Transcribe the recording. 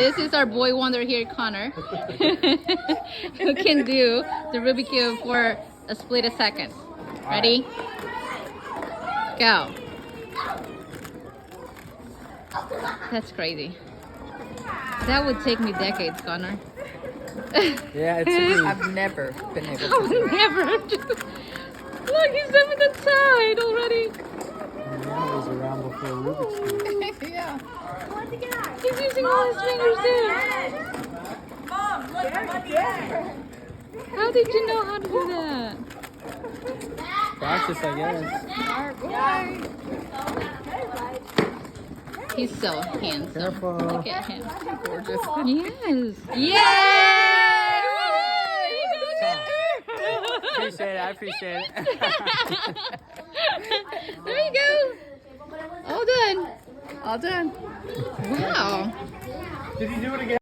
This is our boy wonder here, Connor, who can do the Rubik Cube for a split a second. Ready? Go. That's crazy. That would take me decades, Connor. Yeah, I've never been able to I would never do. Look, he's done with the side already. I was around before Rubik's Cube. Yeah. He's using all his fingers too. Mom, look at the end. How did you know how to do that? Practice, I guess. He's so handsome. Careful. Look at him. Gorgeous. Yes. Yay! Appreciate it. I appreciate it. There you go. All done. All done. Wow. Did you do it again?